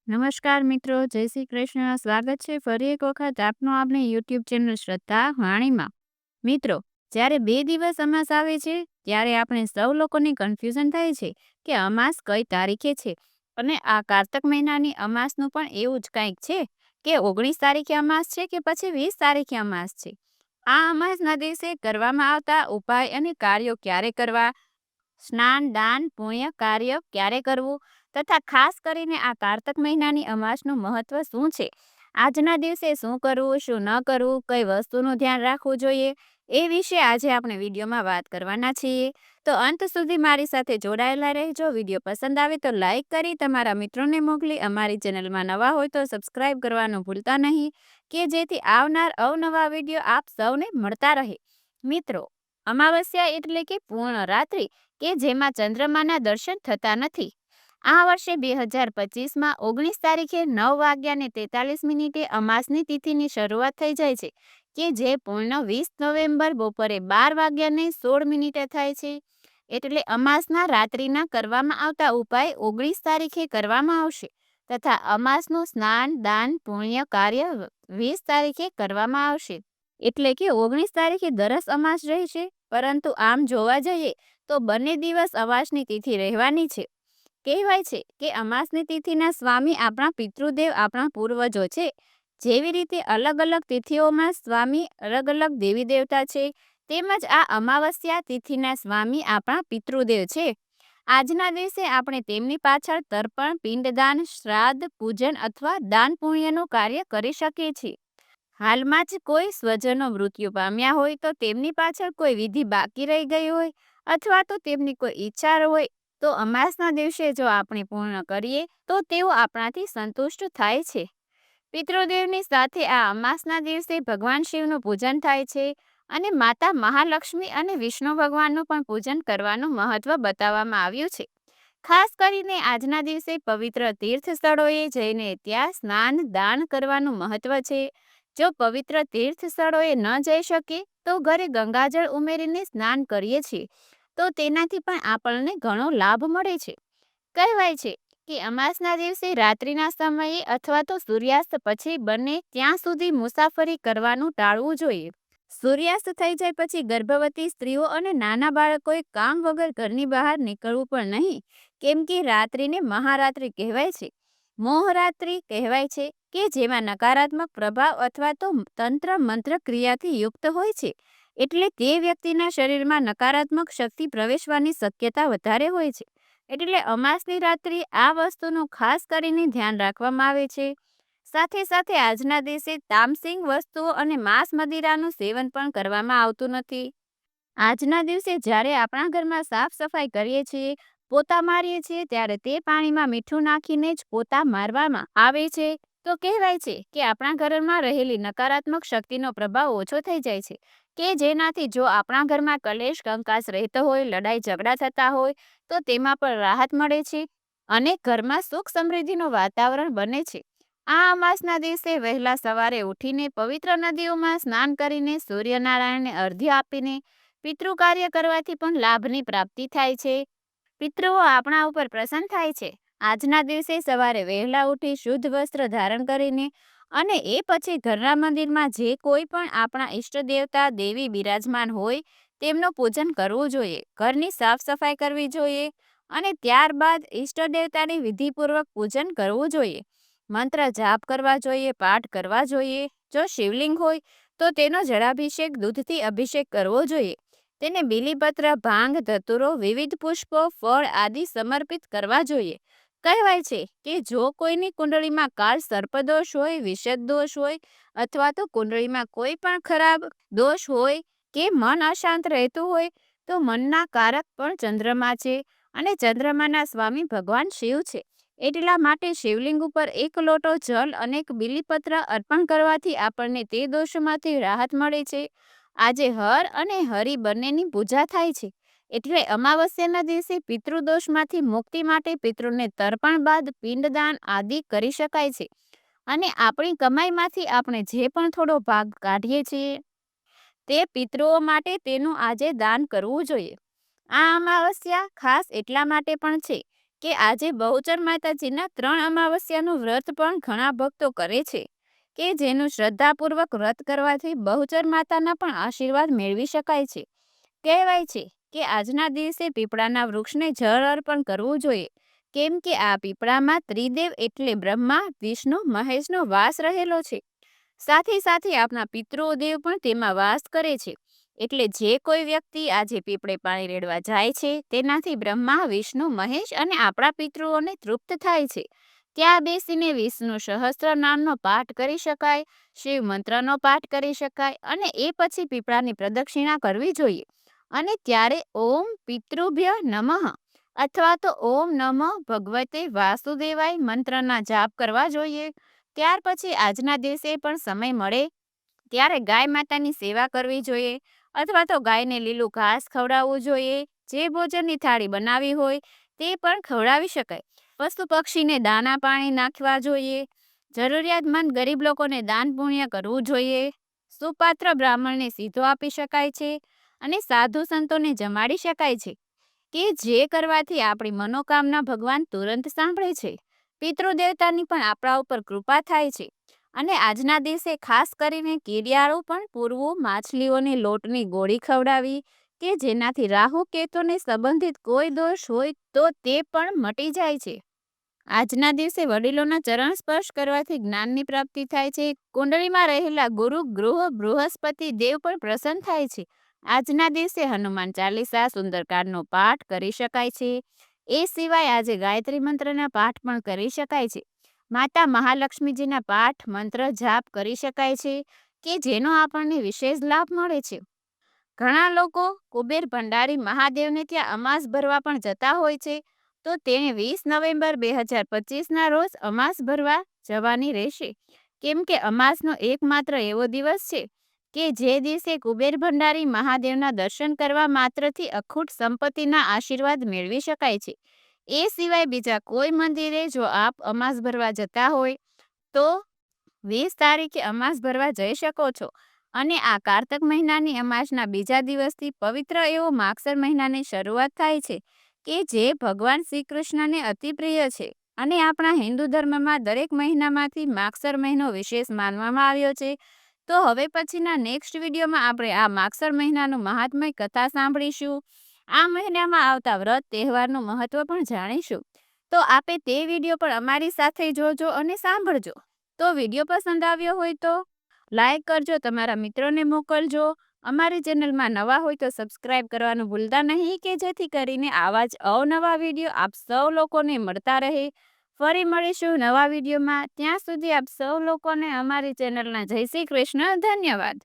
નમસ્કાર મિત્રો, જય શ્રી કૃષ્ણ. સ્વાગત છે ફરી એક વખત આપનું આપણી યુટ્યુબ ચેનલ શ્રદ્ધા વાણીમાં. મિત્રો, જ્યારે 2 દિવસ અમાસ આવે છે ત્યારે આપણે સૌ લોકોને કન્ફ્યુઝન થાય છે કે અમાસ કઈ તારીખે છે. અને આ કારતક મહિનાની અમાસનું પણ એવું જ કંઈક છે કે 19 તારીખે અમાસ છે કે પછી 20 તારીખે અમાસ છે. આ અમાસના દિવસે કરવામાં આવતા ઉપાય અને કાર્યો ક્યારે કરવા, સ્નાન દાન પુણ્ય કાર્ય ક્યારે કરવું તથા ખાસ કરીને આ કારતક મહિનાની અમાસનું મહત્વ શું છે, આજના દિવસે શું કરવું શું ન કરવું, કઈ વસ્તુનું ધ્યાન રાખવું જોઈએ, એ વિશે આજે આપણે વિડીયોમાં વાત કરવાના છીએ. તો અંત સુધી મારી સાથે જોડાયેલા રહેજો. વિડીયો પસંદ આવે તો લાઈક કરી તમારા મિત્રોને મોકલી અમારી ચેનલમાં નવા હોય તો સબસ્ક્રાઈબ કરવાનું ભૂલતા નહીં, કે જેથી આવનાર અવનવા વિડીયો આપ સૌને મળતા રહે. મિત્રો, અમાવસ્યા એટલે કે પૂર્ણ રાત્રિ કે જેમાં ચંદ્રમાના દર્શન થતા નથી. આ વર્ષે 2025માં 19 તારીખે 9:43 અમાસની તિથિની શરૂઆત થઈ જાય છે કે જે પૂર્ણ 20 નવેમ્બર બપોરે 12:16 થાય છે. એટલે અમાસના રાત્રિના કરવામાં આવતા ઉપાય 19 તારીખે કરવામાં આવશે તથા અમાસનું સ્નાન દાન પુણ્ય કાર્ય 20 તારીખે કરવામાં આવશે. એટલે કે 19 તારીખે દરસ અમાસ રહેશે, પરંતુ આમ જોવા જઈએ તો બંને દિવસ અમાસની તિથિ રહેવાની છે. કહેવાય છે કે અમાસની તિથિના સ્વામી આપણા પિતૃદેવ આપણા પૂર્વજો છે. જેવી રીતે અલગ અલગ તિથિઓમાં સ્વામી અલગ અલગ દેવી દેવતા છે, તેમજ આ અમાવસ્યા તિથિના સ્વામી આપણા પિતૃદેવ છે. આજના દિવસે આપણે તેમની પાછળ તર્પણ, પિંડદાન, શ્રાદ્ધ, પૂજન અથવા દાન પુણ્યનું કાર્ય કરી શકીએ છીએ. હાલમાં જ કોઈ સ્વજનો મૃત્યુ પામ્યા હોય તો તેમની પાછળ કોઈ વિધિ બાકી રહી ગઈ હોય અથવા તો તેમની કોઈ ઈચ્છા હોય તો અમાસના દિવસે જો આપણે પૂર્ણ કરીએ તો તેઓ આપણાથી સંતુષ્ટ થાય છે. પિતૃદેવની સાથે આ અમાસના દિવસે ભગવાન શિવનું પૂજન થાય છે અને માતા મહાલક્ષ્મી અને વિષ્ણુ ભગવાનનું પણ પૂજન કરવાનું મહત્વ બતાવવામાં આવ્યું છે. ખાસ કરીને આજના દિવસે પવિત્ર તીર્થ સ્થળોએ જઈને ત્યાં સ્નાન દાન કરવાનું મહત્વ છે. જો પવિત્ર તીર્થ સ્થળોએ ન જઈ શકીએ તો ઘરે ગંગાજળ ઉમેરીને સ્નાન કરીએ છીએ તો તેનાથી પણ આપણને ઘણો લાભ મળે છે. કહેવાય છે કે અમાસના દિવસે રાત્રિના સમયે અથવા તો સૂર્યાસ્ત પછી બને ત્યાં સુધી મુસાફરી કરવાનું ટાળવું જોઈએ. સૂર્યાસ્ત થઈ જાય પછી ગર્ભવતી સ્ત્રીઓ અને નાના બાળકોએ કામ વગર ઘરની બહાર નીકળવું પણ નહીં, કેમ કે રાત્રિને મહારાત્રિ કહેવાય છે. મોહરાત્રિ કહેવાય છે કે જેમાં નકારાત્મક પ્રભાવ અથવા તો તંત્ર મંત્ર ક્રિયાથી યુક્ત હોય છે, એટલે તે વ્યક્તિના શરીરમાં નકારાત્મક શક્તિ પ્રવેશવાની શક્યતા વધારે હોય છે. એટલે અમાસની રાત્રિ આ વસ્તુનું ખાસ કરીને ધ્યાન રાખવામાં આવે છે. સાથે સાથે આજના દિવસે તામસિંગ વસ્તુઓ અને માંસ મદિરાનું સેવન પણ કરવામાં આવતું નથી. આજના દિવસે જ્યારે આપણા ઘરમાં સાફ સફાઈ કરીએ છીએ, પોતા મારીએ છીએ, ત્યારે તે પાણીમાં મીઠું નાખીને જ પોતા મારવામાં આવે છે. તો કહેવાય છે કે આપણા ઘરમાં રહેલી નકારાત્મક શક્તિનો પ્રભાવ ઓછો થઈ જાય છે, કે જેનાથી જો આપણા ઘરમાં કલેશ કંકાસ રહેતો હોય, લડાઈ ઝઘડા થતા હોય તો તેમાં પણ રાહત મળે છે અને ઘરમાં સુખ સમૃદ્ધિનું વાતાવરણ બને છે. આ અમાસના દિવસે વહેલા સવારે ઉઠીને પવિત્ર નદીઓમાં સ્નાન કરીને સૂર્યનારાયણને અર્ઘ્ય આપીને પિતૃ કાર્ય કરવાથી પણ લાભની પ્રાપ્તિ થાય છે. પિતૃઓ આપણા ઉપર પ્રસન્ન થાય છે. આજના દિવસે સવારે વહેલા ઉઠી શુદ્ધ વસ્ત્ર ધારણ કરીને અને એ પછી ઘરના મંદિરમાં જે કોઈ પણ આપણા ઈષ્ટ દેવતા દેવી બિરાજમાન હોય તેમનું પૂજન કરવું જોઈએ. ઘરની સાફ સફાઈ કરવી જોઈએ અને ત્યારબાદ ઈષ્ટ દેવતાની વિધિપૂર્વક પૂજન કરવું જોઈએ. મંત્ર જાપ કરવા જોઈએ, પાઠ કરવા જોઈએ. જો શિવલિંગ હોય તો તેનો જળાભિષેક દૂધથી અભિષેક કરવો જોઈએ. તેને બીલીપત્ર, ભાંગ, ધતુરો, વિવિધ પુષ્પો, ફળ આદિ સમર્પિત કરવા જોઈએ. કહેવાય છે કે જો કોઈની કુંડળીમાં કાળ સર્પદોષ હોય, વિષદ દોષ હોય અથવા તો કુંડળીમાં કોઈ પણ ખરાબ દોષ હોય કે મન અશાંત રહેતું હોય તો મનના કારક પણ ચંદ્રમા છે અને ચંદ્રમાના સ્વામી ભગવાન શિવ છે. એટલા માટે શિવલિંગ ઉપર એક લોટો જલ અને એક બીલીપત્ર અર્પણ કરવાથી આપણને તે દોષોમાંથી રાહત મળે છે. આજે હર અને હરિ બંનેની પૂજા થાય છે. એટલે અમાવસ્યાના દિવસે પિતૃદોષમાંથી મુક્તિ માટે પિતૃને તર્પણ બાદ પિંડદાન આદિ કરી શકાય છે અને આપણી કમાઈમાંથી આપણે જે પણ થોડો ભાગ કાઢીએ છીએ તે પિતૃઓ માટે તેનું આજે દાન કરવું જોઈએ. આ અમાવસ્યા ખાસ એટલા માટે પણ છે કે આજે બહુચર માતાજીના 3 અમાવસ્યાનું વ્રત પણ ઘણા ભક્તો કરે છે, કે જેનું શ્રદ્ધાપૂર્વક વ્રત કરવાથી બહુચર માતાના પણ આશીર્વાદ મેળવી શકાય છે. કહેવાય છે કે આજના દિવસે પીપળાના વૃક્ષને જળ અર્પણ કરવું જોઈએ, કેમ કે આ પીપળામાં ત્રિદેવ એટલે બ્રહ્મા, વિષ્ણુ, મહેશનો વાસ રહેલો છે. સાથે સાથે આપણા પિતૃદેવ પણ તેમાં વાસ કરે છે. એટલે જે કોઈ વ્યક્તિ આજે પીપળે પાણી રેડવા જાય છે, તેનાથી બ્રહ્મા, વિષ્ણુ, મહેશ અને આપણા પિતૃઓને તૃપ્ત થાય છે. ત્યાં બેસીને વિષ્ણુ સહસ્ત્ર નામનો પાઠ કરી શકાય, શિવ મંત્રનો પાઠ કરી શકાય અને એ પછી પીપળાની પ્રદક્ષિણા કરવી જોઈએ. અને ત્યારે ઓમ પિતૃભ્ય નમઃ અથવા તો ઓમ નમઃ ભગવતે વાસુદેવાય મંત્રના જાપ કરવા જોઈએ. ત્યાર પછી આજના દિવસે પણ સમય મળે ત્યારે ગાય માતાની સેવા કરવી જોઈએ, અથવા તો ગાયને લીલું ઘાસ ખવડાવવું જોઈએ. જે ભોજનની થાળી બનાવી હોય તે પણ ખવડાવી શકાય. પશુ પક્ષીને દાણા પાણી નાખવા જોઈએ. જરૂરિયાતમંદ ગરીબ લોકોને દાન પુણ્ય કરવું જોઈએ. સુપાત્ર બ્રાહ્મણને સીધો આપી શકાય છે અને સાધુ સંતોને જમાડી શકાય છે, કે જે કરવાથી આપણી મનોકામના ભગવાન તુરંત સાંભળે છે. પિતૃદેવતાની પણ આપણા ઉપર કૃપા થાય છે. અને આજના દિવસે ખાસ કરીને કીડિયાળું પણ પૂરવું, માછલીઓને લોટની ગોળી ખવડાવી, કે જેનાથી રાહુ કેતુને સંબંધિત કોઈ દોષ હોય તો તે પણ મટી જાય છે. આજના દિવસે વડીલોના ચરણ સ્પર્શ કરવાથી જ્ઞાનની પ્રાપ્તિ થાય છે. કુંડળીમાં રહેલા ગુરુ ગૃહ બૃહસ્પતિ દેવ પણ પ્રસન્ન થાય છે. આજના દિવસે હનુમાન ચાલીસા, સુંદરકાંડનો પાઠ કરી શકાય છે. એ સિવાય આજે ગાયત્રી મંત્રના પાઠ પણ કરી શકાય છે. માતા મહાલક્ષ્મીજીના પાઠ મંત્ર જાપ કરી શકાય છે, કે જેનો આપણને વિશેષ લાભ મળે છે. ઘણા લોકો કુબેર ભંડારી મહાદેવને ત્યાં અમાસ ભરવા પણ જતા હોય છે, તો તેને 20 નવેમ્બર 2025ના રોજ અમાસ ભરવા જવાની રહેશે, કેમ કે અમાસનો એકમાત્ર એવો દિવસ છે કે જે દિવસે કુબેર ભંડારી મહાદેવના દર્શન કરવા માત્રથી અખૂટ સંપત્તિના આશીર્વાદ મેળવી શકાય છે. એ સિવાય બીજા કોઈ મંદિરે જો આપ અમાસ ભરવા જતા હોય તો 20 તારીખે અમાસ ભરવા જઈ શકો છો. અને આ કારતક મહિનાની અમાસના બીજા દિવસથી પવિત્ર એવો માગસર મહિનાની શરૂઆત થાય છે, કે જે ભગવાન શ્રી કૃષ્ણને અતિ પ્રિય છે. અને આપણા હિન્દુ ધર્મમાં દરેક મહિનામાંથી માગસર મહિનો વિશેષ માનવામાં આવ્યો છે. તો હવે પછીના નેક્સ્ટ વિડીયોમાં આપણે આ માગસર મહિનાનું મહાત્મય કથા સાંભળીશું. આ મહિનામાં આવતા વ્રત તહેવારનું મહત્વ પણ જાણીશું. તો આપે તે વિડીયો પણ અમારી સાથે જોજો અને સાંભળજો. તો વિડીયો પસંદ આવ્યો હોય તો લાઈક કરજો, તમારા મિત્રોને મોકલજો. અમારી ચેનલમાં નવા હોય તો સબસ્ક્રાઇબ કરવાનું ભૂલતા નહીં, કે જેથી કરીને આવા જ અવનવા વિડીયો આપ સૌ લોકોને મળતા રહે. ફરી મળીશું નવા વિડીયોમાં. ત્યાં સુધી આપ સૌ લોકોને અમારી ચેનલના જય શ્રી કૃષ્ણ. ધન્યવાદ.